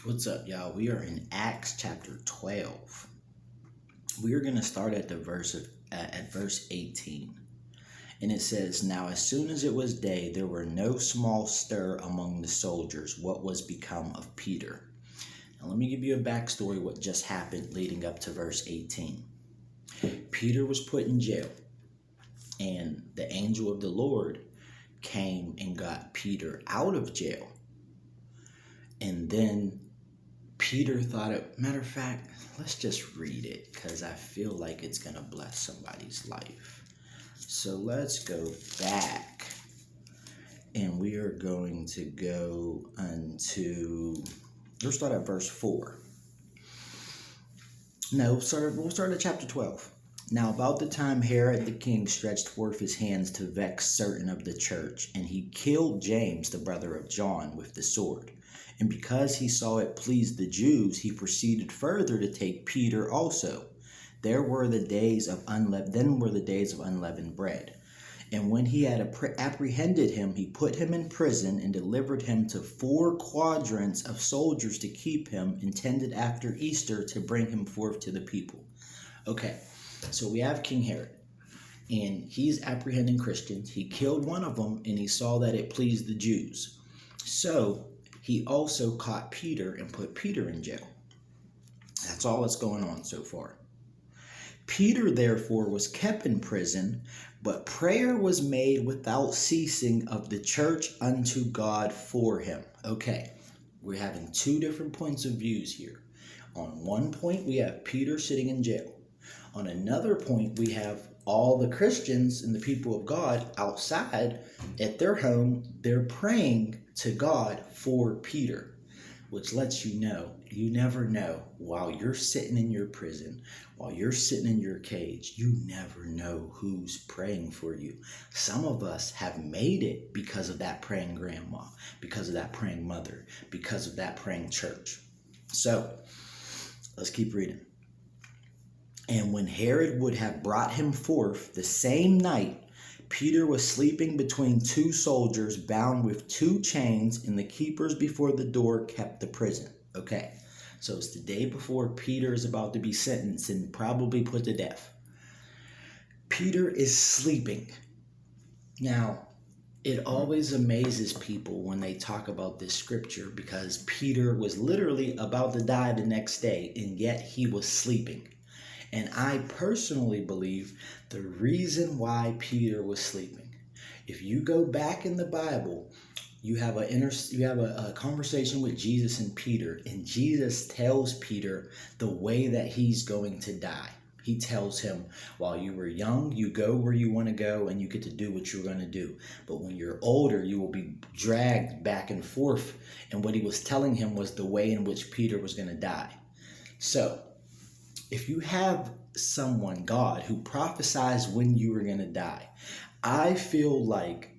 What's up, y'all? We are in Acts chapter 12. We are going to start at verse 18. And it says, "Now as soon as it was day, there were no small stir among the soldiers what was become of Peter." Now let me give you a backstory what just happened leading up to verse 18. Peter was put in jail, and the angel of the Lord came and got Peter out of jail. And then Peter thought, matter of fact, let's just read it because I feel like it's going to bless somebody's life. So let's go back, and we are going to go we'll start at verse 4. No, we'll start at chapter 12. "Now about the time Herod the king stretched forth his hands to vex certain of the church, and he killed James, the brother of John, with the sword. And because he saw it pleased the Jews, he proceeded further to take Peter also. Then were the days of unleavened bread. And when he had apprehended him, he put him in prison and delivered him to 4 quadrants of soldiers to keep him, intended after Easter to bring him forth to the people." Okay, so we have King Herod, and he's apprehending Christians. He killed one of them, and he saw that it pleased the Jews. So he also caught Peter and put Peter in jail. That's all that's going on so far. "Peter therefore was kept in prison, but prayer was made without ceasing of the church unto God for him." Okay, we're having 2 different points of views here. On one point, we have Peter sitting in jail. On another point, we have all the Christians and the people of God outside at their home. They're praying to God for Peter, which lets you know, you never know, while you're sitting in your prison, while you're sitting in your cage, you never know who's praying for you. Some of us have made it because of that praying grandma, because of that praying mother, because of that praying church. So let's keep reading. "And when Herod would have brought him forth the same night, Peter was sleeping between 2 soldiers, bound with 2 chains, and the keepers before the door kept the prison." Okay, so it's the day before Peter is about to be sentenced and probably put to death. Peter is sleeping. Now, it always amazes people when they talk about this scripture because Peter was literally about to die the next day, and yet he was sleeping. And I personally believe the reason why Peter was sleeping, if you go back in the Bible, you have a conversation with Jesus and Peter, and Jesus tells Peter the way that he's going to die. He tells him, while you were young, you go where you want to go and you get to do what you're going to do. But when you're older, you will be dragged back and forth. And what he was telling him was the way in which Peter was going to die. So if you have someone, God, who prophesies when you were going to die, I feel like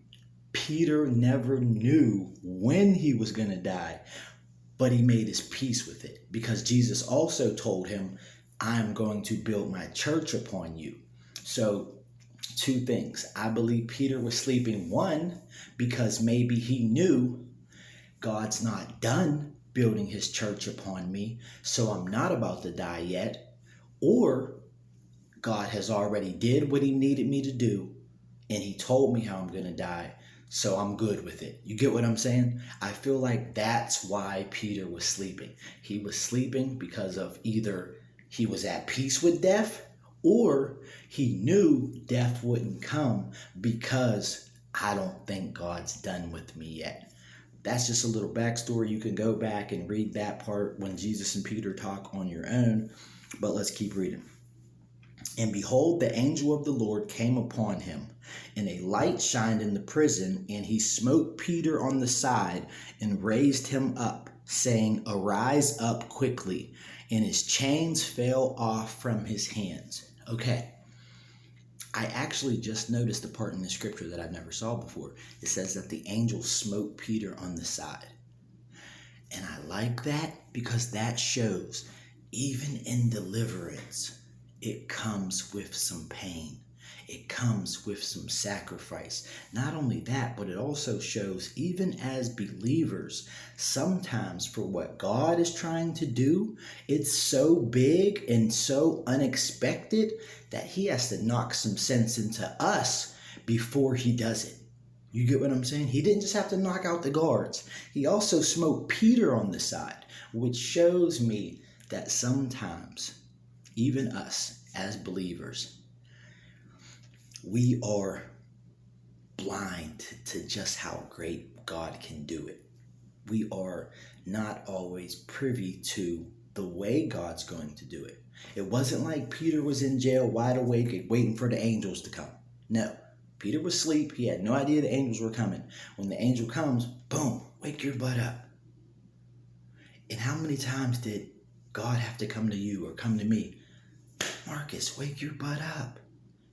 Peter never knew when he was going to die, but he made his peace with it because Jesus also told him, "I'm going to build my church upon you." So 2 things. I believe Peter was sleeping, 1, because maybe he knew God's not done building his church upon me, so I'm not about to die yet. Or God has already did what he needed me to do, and he told me how I'm going to die, so I'm good with it. You get what I'm saying? I feel like that's why Peter was sleeping. He was sleeping because of either he was at peace with death, or he knew death wouldn't come because I don't think God's done with me yet. That's just a little backstory. You can go back and read that part when Jesus and Peter talk on your own. But let's keep reading. "And behold, the angel of the Lord came upon him, and a light shined in the prison, and he smote Peter on the side and raised him up, saying, Arise up quickly. And his chains fell off from his hands." Okay, I actually just noticed the part in the scripture that I never saw before. It says that the angel smote Peter on the side. And I like that because that shows even in deliverance, it comes with some pain. it comes with some sacrifice. Not only that, but it also shows, even as believers, sometimes for what God is trying to do, it's so big and so unexpected that he has to knock some sense into us before he does it. You get what I'm saying? He didn't just have to knock out the guards. He also smote Peter on the side, which shows me that sometimes, even us as believers, we are blind to just how great God can do it. We are not always privy to the way God's going to do it. It wasn't like Peter was in jail wide awake waiting for the angels to come. No. Peter was asleep. He had no idea the angels were coming. When the angel comes, boom, wake your butt up. And how many times did God have to come to you or come to me? Marcus, wake your butt up.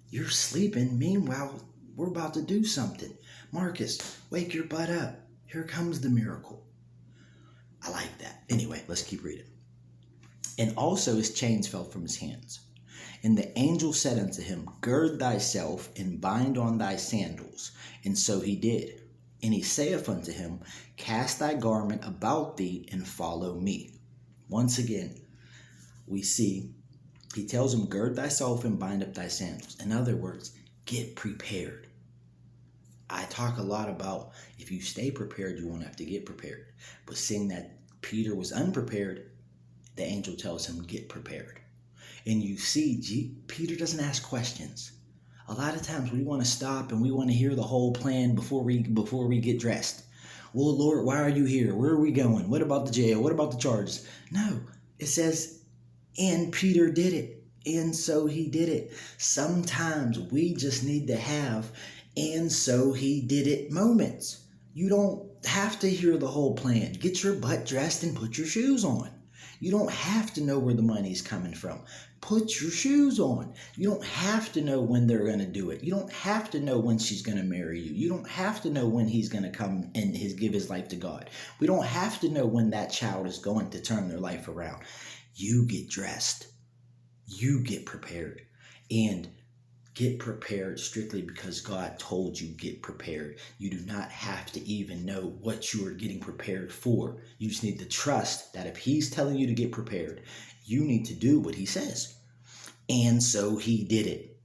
You're sleeping. Meanwhile, we're about to do something. Marcus, wake your butt up. Here comes the miracle. I like that. Anyway, let's keep reading. And also his chains fell from his hands. And the angel said unto him, Gird thyself and bind on thy sandals. And so he did. And he saith unto him, Cast thy garment about thee and follow me. Once again, we see he tells him, Gird thyself and bind up thy sandals. In other words, get prepared. I talk a lot about if you stay prepared, you won't have to get prepared. But seeing that Peter was unprepared, the angel tells him, get prepared. And you see, Peter doesn't ask questions. A lot of times we want to stop and we want to hear the whole plan before we get dressed. Well, Lord, why are you here? Where are we going? What about the jail? What about the charges? No, it says, and Peter did it. And so he did it. Sometimes we just need to have, and so he did it moments. You don't have to hear the whole plan. Get your butt dressed and put your shoes on. You don't have to know where the money's coming from. Put your shoes on. You don't have to know when they're going to do it. You don't have to know when she's going to marry you. You don't have to know when he's going to come and give his life to God. We don't have to know when that child is going to turn their life around. You get dressed. You get prepared. And get prepared strictly because God told you get prepared. You do not have to even know what you are getting prepared for. You just need to trust that if he's telling you to get prepared, you need to do what he says. And so he did it.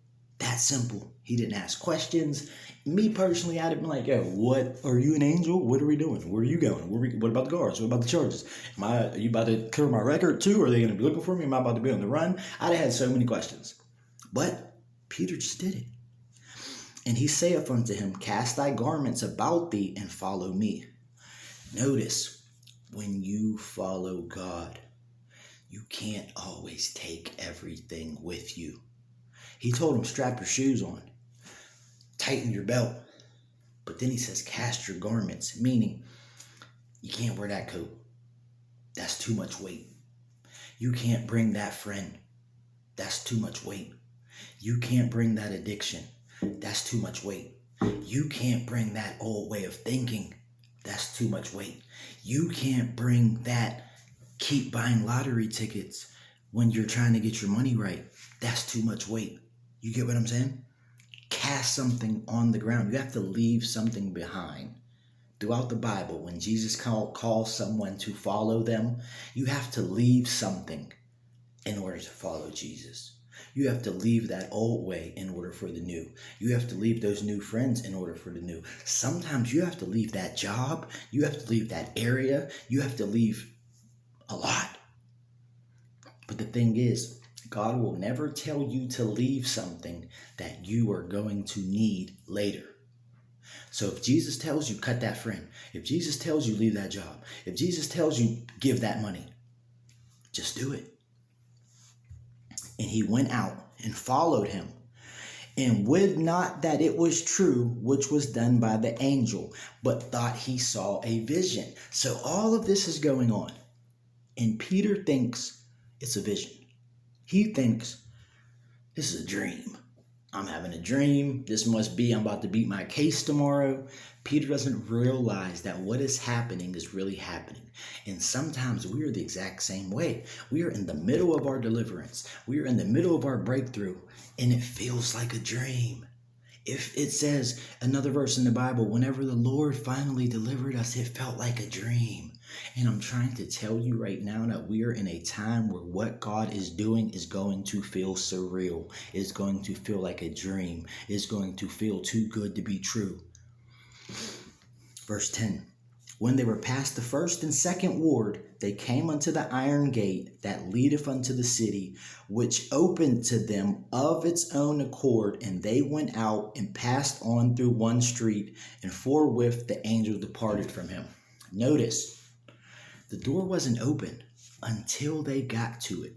That simple. He didn't ask questions. Me personally, I'd have been like, yo, what? Are you an angel? What are we doing? Where are you going? What about the guards? What about the charges? Are you about to clear my record too? Are they going to be looking for me? Am I about to be on the run? I'd have had so many questions. But Peter just did it. And he saith unto him, Cast thy garments about thee and follow me. Notice, when you follow God, you can't always take everything with you. He told him, strap your shoes on, tighten your belt. But then he says, cast your garments, meaning you can't wear that coat. That's too much weight. You can't bring that friend. That's too much weight. You can't bring that addiction. That's too much weight. You can't bring that old way of thinking. That's too much weight. You can't bring that keep buying lottery tickets when you're trying to get your money right. That's too much weight. You get what I'm saying? Cast something on the ground. You have to leave something behind. Throughout the Bible, when Jesus calls someone to follow them, you have to leave something in order to follow Jesus. You have to leave that old way in order for the new. You have to leave those new friends in order for the new. Sometimes you have to leave that job. You have to leave that area. You have to leave a lot. But the thing is, God will never tell you to leave something that you are going to need later. So if Jesus tells you cut that friend, if Jesus tells you leave that job, if Jesus tells you give that money, just do it. And he went out and followed him, and would not that it was true which was done by the angel, but thought he saw a vision. So all of this is going on, and Peter thinks it's a vision. He thinks this is a dream. I'm having a dream. This must be I'm about to beat my case tomorrow. Peter doesn't realize that what is happening is really happening. And sometimes we are the exact same way. We are in the middle of our deliverance. We are in the middle of our breakthrough, and it feels like a dream. If it says another verse in the Bible, whenever the Lord finally delivered us, it felt like a dream. And I'm trying to tell you right now that we are in a time where what God is doing is going to feel surreal. It's going to feel like a dream. It's going to feel too good to be true. Verse 10. When they were past the first and second ward, they came unto the iron gate that leadeth unto the city, which opened to them of its own accord, and they went out and passed on through one street, and forthwith the angel departed from him. Notice, the door wasn't open until they got to it.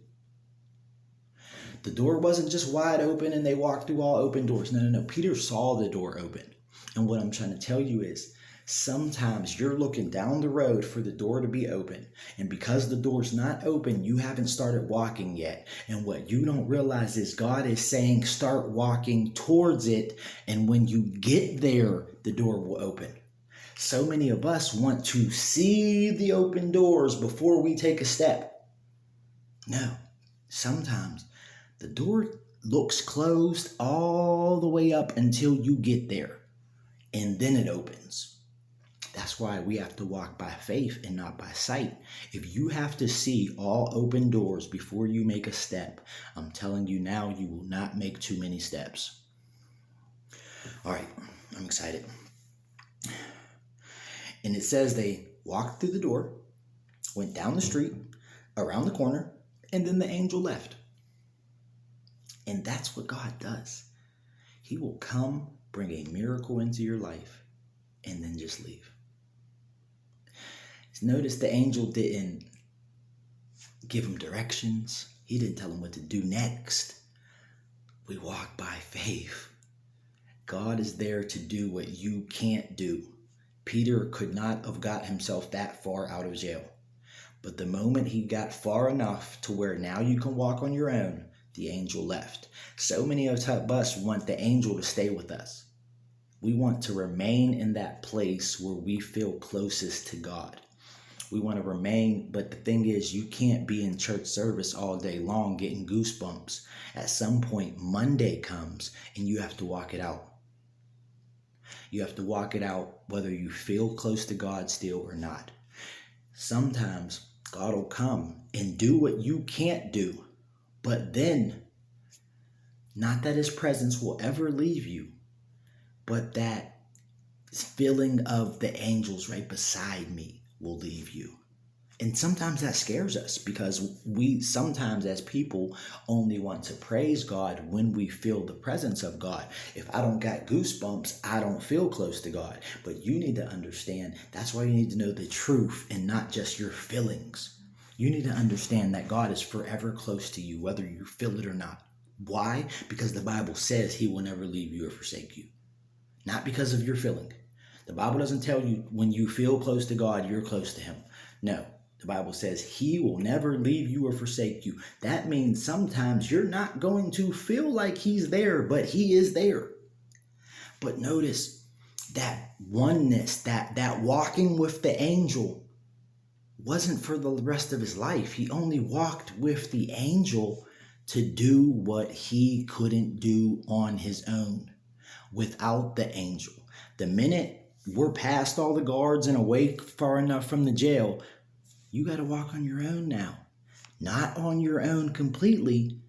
The door wasn't just wide open and they walked through all open doors. No. Peter saw the door open. And what I'm trying to tell you is, sometimes you're looking down the road for the door to be open, and because the door's not open, you haven't started walking yet. And what you don't realize is God is saying start walking towards it, and when you get there, the door will open. So many of us want to see the open doors before we take a step. No, sometimes the door looks closed all the way up until you get there, and then it opens. That's why we have to walk by faith and not by sight. If you have to see all open doors before you make a step, I'm telling you now, you will not make too many steps. All right, I'm excited. And it says they walked through the door, went down the street, around the corner, and then the angel left. And that's what God does. He will come, bring a miracle into your life, and then just leave. Notice the angel didn't give him directions. He didn't tell him what to do next. We walk by faith. God is there to do what you can't do. Peter could not have got himself that far out of jail. But the moment he got far enough to where now you can walk on your own, the angel left. So many of us want the angel to stay with us. We want to remain in that place where we feel closest to God. We want to remain, but the thing is, you can't be in church service all day long getting goosebumps. At some point, Monday comes and you have to walk it out. You have to walk it out whether you feel close to God still or not. Sometimes God will come and do what you can't do, but then, not that his presence will ever leave you, but that feeling of the angels right beside me will leave you. And sometimes that scares us because we sometimes as people only want to praise God when we feel the presence of God. If I don't got goosebumps, I don't feel close to God. But you need to understand that's why you need to know the truth and not just your feelings. You need to understand that God is forever close to you, whether you feel it or not. Why? Because the Bible says he will never leave you or forsake you. Not because of your feeling. The Bible doesn't tell you when you feel close to God, you're close to him. No, the Bible says he will never leave you or forsake you. That means sometimes you're not going to feel like he's there, but he is there. But notice that oneness, that walking with the angel wasn't for the rest of his life. He only walked with the angel to do what he couldn't do on his own without the angel. The minute we're past all the guards and away far enough from the jail, you got to walk on your own now. Not on your own completely,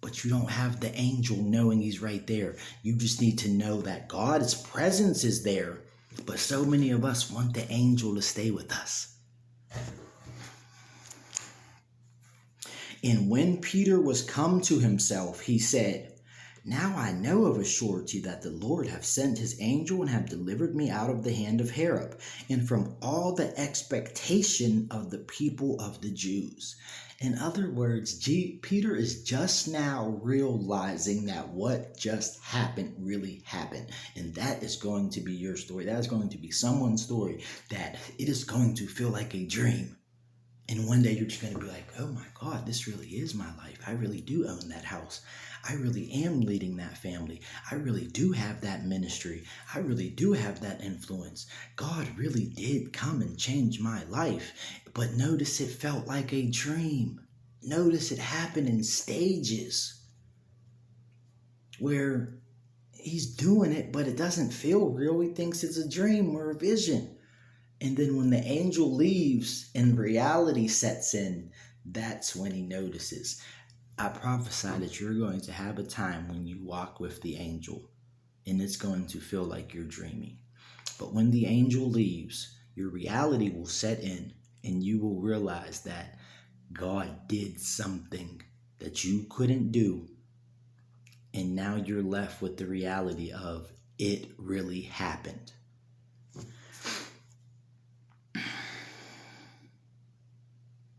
but you don't have the angel knowing he's right there. You just need to know that God's presence is there, but so many of us want the angel to stay with us. And when Peter was come to himself, he said, Now I know of a surety that the Lord hath sent his angel and have delivered me out of the hand of Herod, and from all the expectation of the people of the Jews. In other words, Peter is just now realizing that what just happened really happened. And that is going to be your story. That is going to be someone's story, that it is going to feel like a dream. And one day you're just going to be like, oh my God, this really is my life. I really do own that house. I really am leading that family. I really do have that ministry. I really do have that influence. God really did come and change my life. But notice it felt like a dream. Notice it happened in stages where he's doing it, but it doesn't feel real. He thinks it's a dream or a vision. And then when the angel leaves and reality sets in, that's when he notices. I prophesy that you're going to have a time when you walk with the angel and it's going to feel like you're dreaming. But when the angel leaves, your reality will set in and you will realize that God did something that you couldn't do. And now you're left with the reality of it really happened.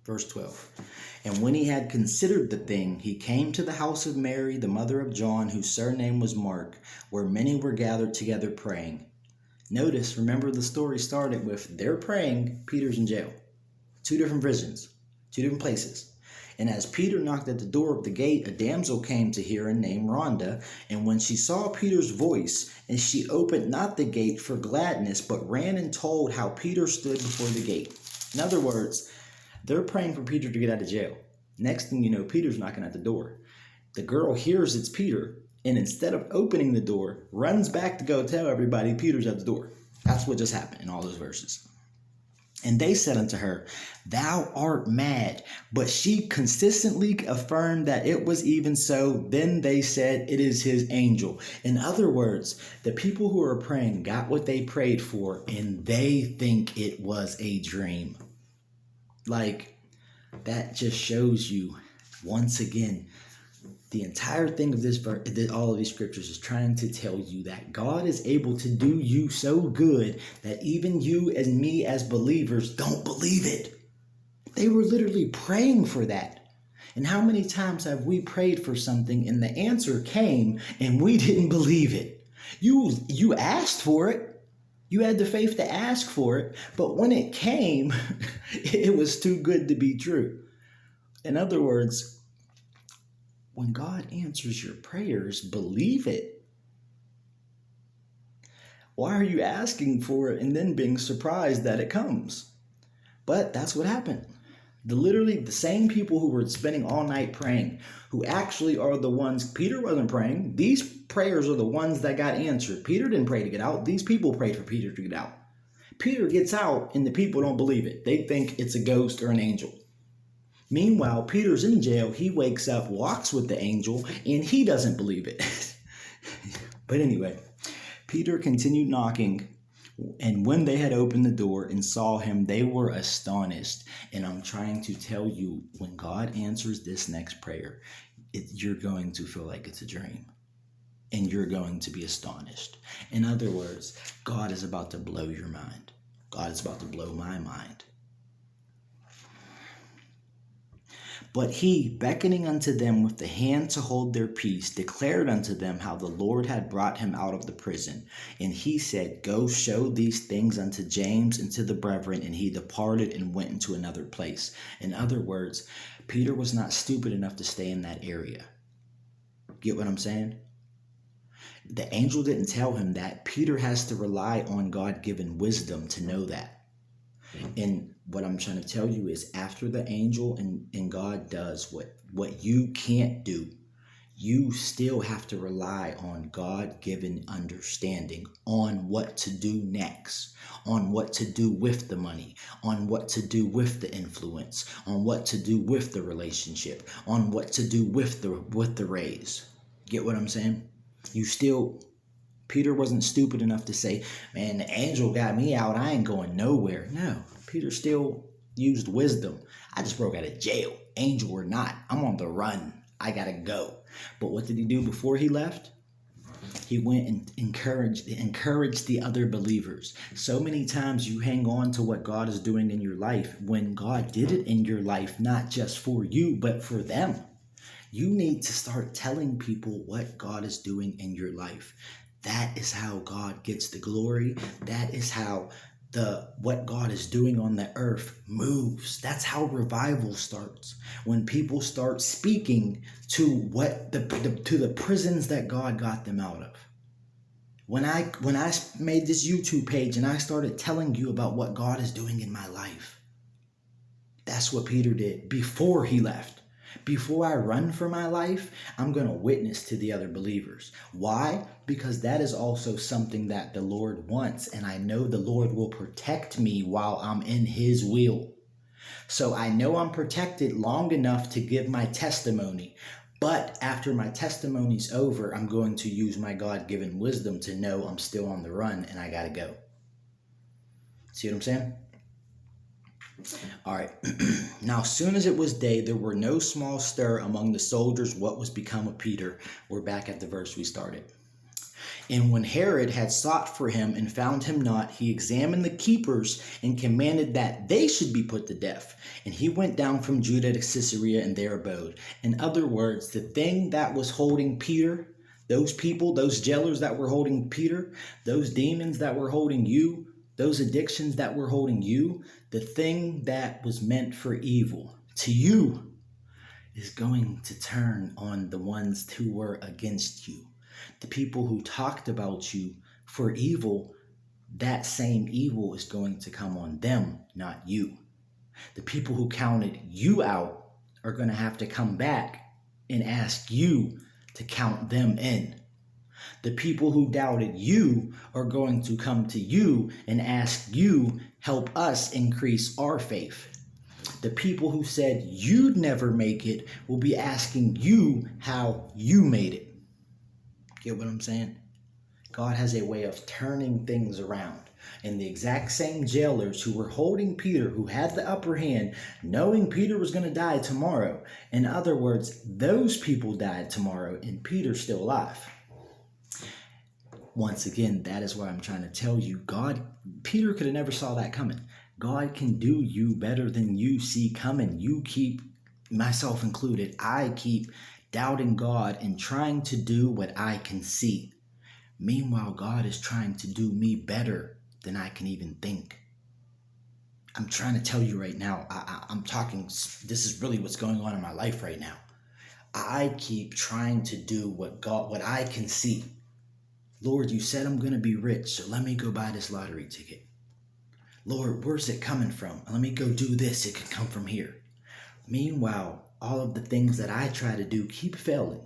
Verse 12. And when he had considered the thing, he came to the house of Mary, the mother of John, whose surname was Mark, where many were gathered together praying. Notice, remember the story started with they're praying, Peter's in jail. 2 different prisons, 2 different places. And as Peter knocked at the door of the gate, a damsel came to hear him named Rhonda. And when she saw Peter's voice, and she opened not the gate for gladness, but ran and told how Peter stood before the gate. In other words, they're praying for Peter to get out of jail. Next thing you know, Peter's knocking at the door. The girl hears it's Peter, and instead of opening the door, runs back to go tell everybody Peter's at the door. That's what just happened in all those verses. And they said unto her, thou art mad. But she consistently affirmed that it was even so. Then they said, it is his angel. In other words, the people who are praying got what they prayed for, and they think it was a dream. Like, that just shows you, once again, the entire thing of this verse, all of these scriptures is trying to tell you that God is able to do you so good that even you and me as believers don't believe it. They were literally praying for that. And how many times have we prayed for something and the answer came and we didn't believe it? You asked for it. You had the faith to ask for it, but when it came, it was too good to be true. In other words, when God answers your prayers, believe it. Why are you asking for it and then being surprised that it comes? But that's what happened. Literally the same people who were spending all night praying, who actually are the ones, Peter wasn't praying. These prayers are the ones that got answered. Peter didn't pray to get out. These people prayed for Peter to get out. Peter gets out and the people don't believe it. They think it's a ghost or an angel. Meanwhile, Peter's in jail. He wakes up, walks with the angel, and he doesn't believe it. But anyway, Peter continued knocking. And when they had opened the door and saw him, they were astonished. And I'm trying to tell you, when God answers this next prayer, you're going to feel like it's a dream. And you're going to be astonished. In other words, God is about to blow your mind. God is about to blow my mind. But he, beckoning unto them with the hand to hold their peace, declared unto them how the Lord had brought him out of the prison. And he said, go show these things unto James and to the brethren. And he departed and went into another place. In other words, Peter was not stupid enough to stay in that area. Get what I'm saying? The angel didn't tell him that. Peter has to rely on God-given wisdom to know that. And what I'm trying to tell you is after the angel and God does what you can't do, you still have to rely on God-given understanding on what to do next, on what to do with the money, on what to do with the influence, on what to do with the relationship, on what to do with the raise. Get what I'm saying? Peter wasn't stupid enough to say, man, the angel got me out. I ain't going nowhere. No, Peter still used wisdom. I just broke out of jail, angel or not. I'm on the run. I got to go. But what did he do before he left? He went and encouraged the other believers. So many times you hang on to what God is doing in your life when God did it in your life, not just for you, but for them. You need to start telling people what God is doing in your life. That is how God gets the glory. That is how what God is doing on the earth moves. That's how revival starts. When people start speaking to to the prisons that God got them out of. When I made this YouTube page and I started telling you about what God is doing in my life, that's what Peter did before he left. Before I run for my life, I'm going to witness to the other believers. Why? Because that is also something that the Lord wants, and I know the Lord will protect me while I'm in His will. So I know I'm protected long enough to give my testimony, but after my testimony's over, I'm going to use my God-given wisdom to know I'm still on the run and I got to go. See what I'm saying? All right. Now, as soon as it was day, there were no small stir among the soldiers what was become of Peter. We're back at the verse we started. And when Herod had sought for him and found him not, he examined the keepers and commanded that they should be put to death. And he went down from Judah to Caesarea and there abode. In other words, the thing that was holding Peter, those people, those jailers that were holding Peter, those demons that were holding you, those addictions that were holding you, the thing that was meant for evil to you is going to turn on the ones who were against you. The people who talked about you for evil, that same evil is going to come on them, not you. The people who counted you out are going to have to come back and ask you to count them in. The people who doubted you are going to come to you and ask you, help us increase our faith. The people who said you'd never make it will be asking you how you made it. Get what I'm saying? God has a way of turning things around. And the exact same jailers who were holding Peter, who had the upper hand, knowing Peter was going to die tomorrow. In other words, those people died tomorrow and Peter's still alive. Once again, that is what I'm trying to tell you. Peter could have never saw that coming. God can do you better than you see coming. You keep, myself included, I keep doubting God and trying to do what I can see. Meanwhile, God is trying to do me better than I can even think. I'm trying to tell you right now, I'm talking, this is really what's going on in my life right now. I keep trying to do what I can see. Lord, you said I'm going to be rich, so let me go buy this lottery ticket. Lord, where's it coming from? Let me go do this. It could come from here. Meanwhile, all of the things that I try to do keep failing.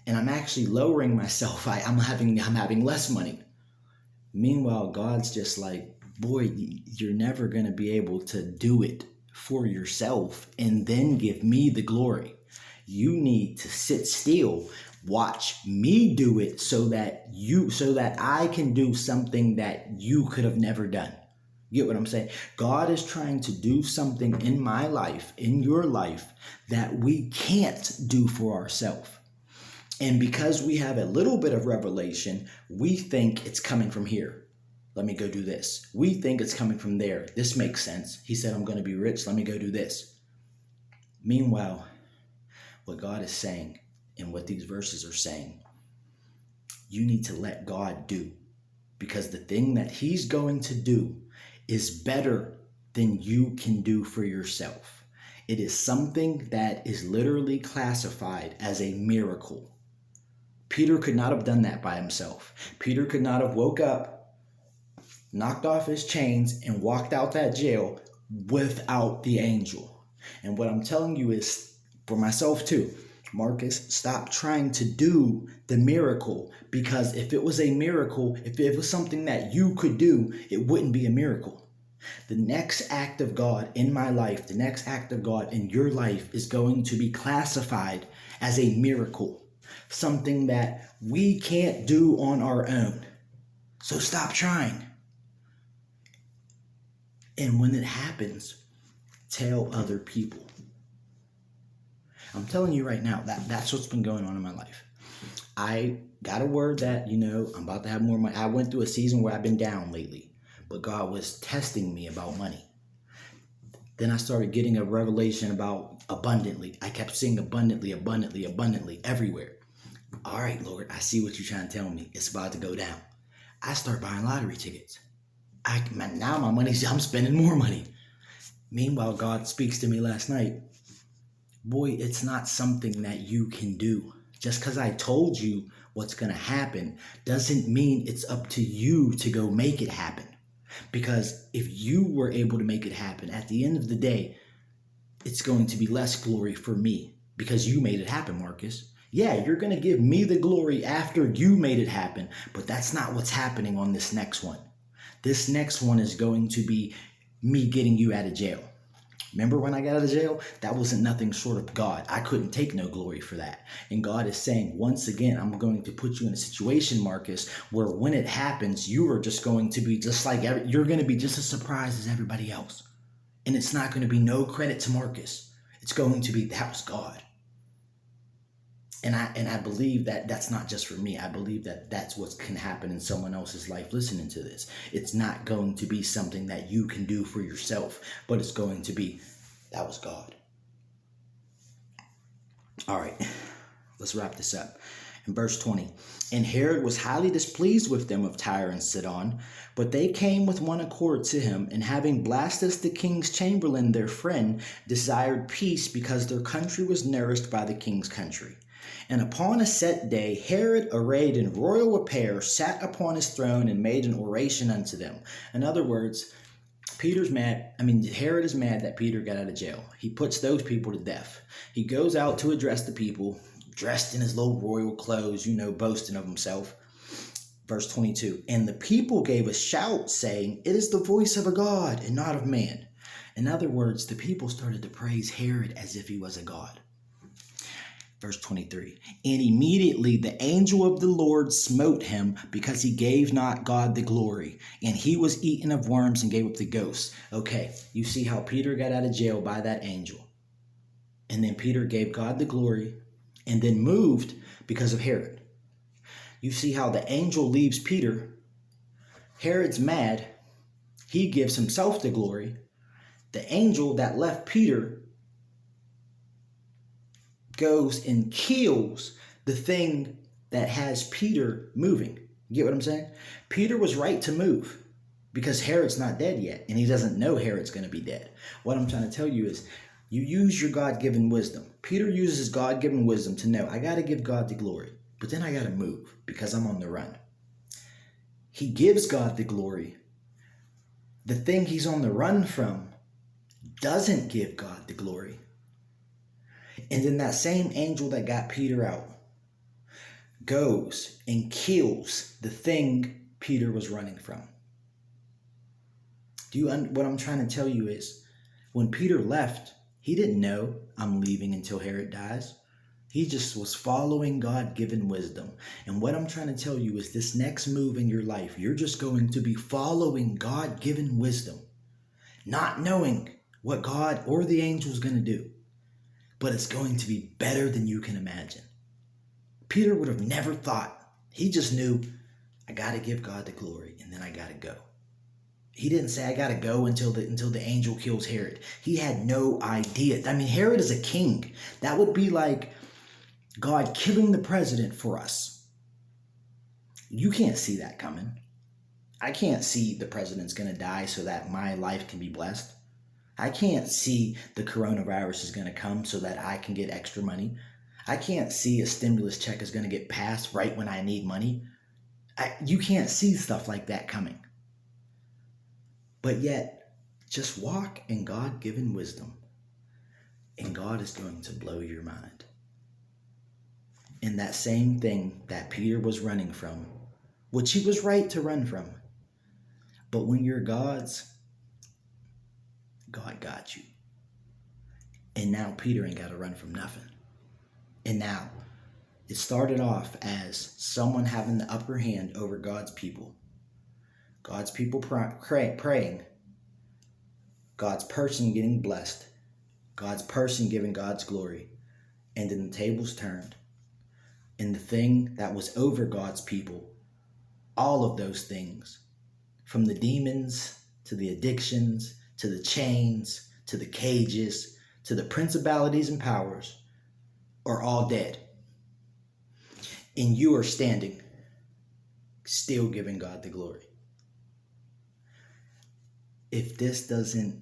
And I'm actually lowering myself. I'm having less money. Meanwhile, God's just like, boy, you're never going to be able to do it for yourself and then give me the glory. You need to sit still, watch me do it so that I can do something that you could have never done. Get what I'm saying? God is trying to do something in my life, in your life, that we can't do for ourselves. And because we have a little bit of revelation, we think it's coming from here. Let me go do this. We think it's coming from there. This makes sense. He said, I'm going to be rich. Let me go do this. Meanwhile, what God is saying and what these verses are saying, you need to let God do. Because the thing that He's going to do is better than you can do for yourself. It is something that is literally classified as a miracle. Peter could not have done that by himself. Peter could not have woke up, knocked off his chains, and walked out that jail without the angel. And what I'm telling you is, for myself too, Marcus, stop trying to do the miracle, because if it was a miracle, if it was something that you could do, it wouldn't be a miracle. The next act of God in my life, the next act of God in your life is going to be classified as a miracle, something that we can't do on our own. So stop trying. And when it happens, tell other people. I'm telling you right now, that's what's been going on in my life. I got a word that, I'm about to have more money. I went through a season where I've been down lately, but God was testing me about money. Then I started getting a revelation about abundantly. I kept seeing abundantly everywhere. All right, Lord, I see what you're trying to tell me. It's about to go down. I start buying lottery tickets. Now I'm spending more money. Meanwhile, God speaks to me last night. Boy, it's not something that you can do. Just because I told you what's going to happen doesn't mean it's up to you to go make it happen. Because if you were able to make it happen, at the end of the day, it's going to be less glory for me because you made it happen, Marcus. Yeah, you're going to give me the glory after you made it happen, but that's not what's happening on this next one. This next one is going to be me getting you out of jail. Remember when I got out of jail? That wasn't nothing short of God. I couldn't take no glory for that. And God is saying, once again, I'm going to put you in a situation, Marcus, where when it happens, you are just going to be just like, you're going to be just as surprised as everybody else. And it's not going to be no credit to Marcus. It's going to be, that was God. And I believe that that's not just for me. I believe that that's what can happen in someone else's life listening to this. It's not going to be something that you can do for yourself, but it's going to be, that was God. All right, let's wrap this up. In verse 20, and Herod was highly displeased with them of Tyre and Sidon, but they came with one accord to him, and having Blastus the king's chamberlain, their friend, desired peace because their country was nourished by the king's country. And upon a set day, Herod, arrayed in royal apparel, sat upon his throne and made an oration unto them. In other words, Herod is mad that Peter got out of jail. He puts those people to death. He goes out to address the people, dressed in his little royal clothes, boasting of himself. Verse 22, and the people gave a shout, saying, it is the voice of a God and not of man. In other words, the people started to praise Herod as if he was a god. Verse 23, and immediately the angel of the Lord smote him because he gave not God the glory, and he was eaten of worms and gave up the ghost. Okay, you see how Peter got out of jail by that angel. And then Peter gave God the glory and then moved because of Herod. You see how the angel leaves Peter. Herod's mad. He gives himself the glory. The angel that left Peter goes and kills the thing that has Peter moving. You get what I'm saying? Peter was right to move because Herod's not dead yet, and he doesn't know Herod's going to be dead. What I'm trying to tell you is you use your God-given wisdom. Peter uses his God-given wisdom to know, I got to give God the glory, but then I got to move because I'm on the run. He gives God the glory. The thing he's on the run from doesn't give God the glory. And then that same angel that got Peter out goes and kills the thing Peter was running from. What I'm trying to tell you is, when Peter left, he didn't know I'm leaving until Herod dies. He just was following God-given wisdom. And what I'm trying to tell you is this next move in your life, you're just going to be following God-given wisdom, not knowing what God or the angel is going to do. But it's going to be better than you can imagine. Peter would have never thought. He just knew, I got to give God the glory, and then I got to go. He didn't say, I got to go until the angel kills Herod. He had no idea. Herod is a king. That would be like God killing the president for us. You can't see that coming. I can't see the president's going to die so that my life can be blessed. I can't see the coronavirus is going to come so that I can get extra money. I can't see a stimulus check is going to get passed right when I need money. You can't see stuff like that coming. But yet, just walk in God-given wisdom, and God is going to blow your mind. And that same thing that Peter was running from, which he was right to run from, but when you're God's, God got you. And now Peter ain't got to run from nothing. And now it started off as someone having the upper hand over God's people. God's people praying. God's person getting blessed. God's person giving God's glory. And then the tables turned. And the thing that was over God's people, all of those things, from the demons to the addictions, to the chains, to the cages, to the principalities and powers, are all dead. And you are standing, still giving God the glory. If this doesn't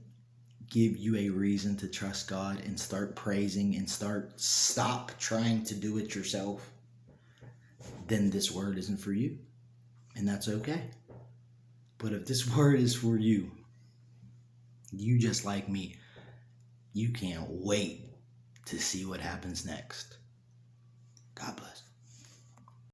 give you a reason to trust God and start praising and stop trying to do it yourself, then this word isn't for you. And that's okay. But if this word is for you, you just like me, you can't wait to see what happens next. God bless.